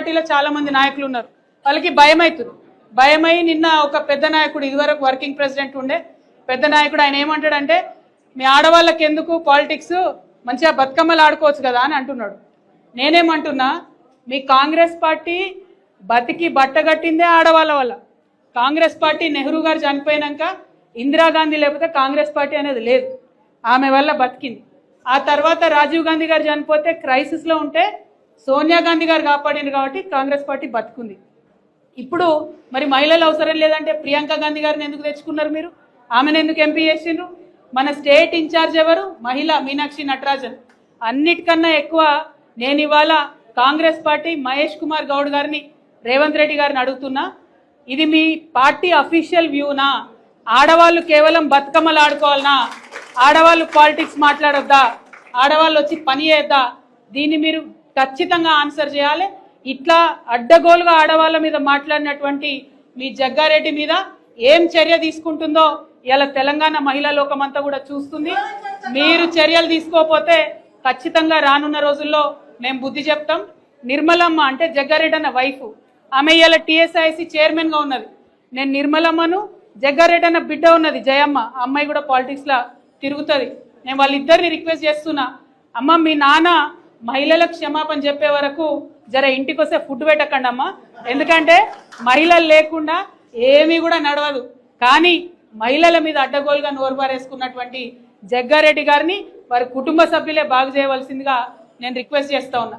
పార్టీలో చాలా మంది నాయకులు ఉన్నారు, వాళ్ళకి భయం అవుతుంది. భయమై నిన్న ఒక పెద్ద నాయకుడు, ఇదివరకు వర్కింగ్ ప్రెసిడెంట్ ఉండే పెద్ద నాయకుడు, ఆయన ఏమంటాడంటే మీ ఆడవాళ్ళకి ఎందుకు పాలిటిక్స్, మంచిగా బతుకమ్మలు ఆడుకోవచ్చు కదా అని అంటున్నాడు. నేనేమంటున్నా, మీ కాంగ్రెస్ పార్టీ బతికి బట్టగట్టిందే ఆడవాళ్ళ వల్ల. కాంగ్రెస్ పార్టీ నెహ్రూ గారు చనిపోయినాక ఇందిరాగాంధీ లేకపోతే కాంగ్రెస్ పార్టీ అనేది లేదు, ఆమె వల్ల బతికింది. ఆ తర్వాత రాజీవ్ గాంధీ గారు చనిపోతే క్రైసిస్లో ఉంటే సోనియా గాంధీ గారు కాపాడింది కాబట్టి కాంగ్రెస్ పార్టీ బతుకుంది. ఇప్పుడు మరి మహిళలు అవసరం లేదంటే ప్రియాంక గాంధీ గారిని ఎందుకు తెచ్చుకున్నారు మీరు? ఆమెను ఎందుకు ఎంపీ చేసిండ్రు? మన స్టేట్ ఇన్ఛార్జ్ ఎవరు? మహిళ మీనాక్షి నటరాజన్. అన్నిటికన్నా ఎక్కువ నేను ఇవాళ కాంగ్రెస్ పార్టీ మహేష్ కుమార్ గౌడ్ గారిని, రేవంత్ రెడ్డి గారిని అడుగుతున్నా, ఇది మీ పార్టీ అఫీషియల్ వ్యూనా? ఆడవాళ్ళు కేవలం బతుకమ్మలు ఆడుకోవాలనా? ఆడవాళ్ళు పాలిటిక్స్ మాట్లాడొద్దా? ఆడవాళ్ళు వచ్చి పని చేద్దా? దీన్ని మీరు ఖచ్చితంగా ఆన్సర్ చేయాలి. ఇట్లా అడ్డగోలుగా ఆడవాళ్ళ మీద మాట్లాడినటువంటి మీ జగ్గారెడ్డి మీద ఏం చర్య తీసుకుంటుందో ఇలా తెలంగాణ మహిళా లోకమంతా కూడా చూస్తుంది. మీరు చర్యలు తీసుకోకపోతే ఖచ్చితంగా రానున్న రోజుల్లో మేము బుద్ధి చెప్తాం. నిర్మలమ్మ అంటే జగ్గారెడ్డి అన్న వైఫ్, ఆమె ఇలా టీఎస్ఐసి చైర్మన్గా ఉన్నది. నేను నిర్మలమ్మను, జగ్గారెడ్డి అన్న బిడ్డ ఉన్నది జయమ్మ, అమ్మాయి కూడా పాలిటిక్స్లో తిరుగుతుంది. నేను వాళ్ళిద్దరిని రిక్వెస్ట్ చేస్తున్నా, అమ్మ మీ నాన్న మహిళలకు క్షమాపణ చెప్పే వరకు జర ఇంటికి వస్తే ఫుడ్ పెట్టకండి అమ్మ, ఎందుకంటే మహిళలు లేకుండా ఏమీ కూడా నడవదు. కానీ మహిళల మీద అడ్డగోలుగా నోరు పారేసుకున్నటువంటి జగ్గారెడ్డి గారిని వారి కుటుంబ సభ్యులే బాగు చేయవలసిందిగా నేను రిక్వెస్ట్ చేస్తా ఉన్నా.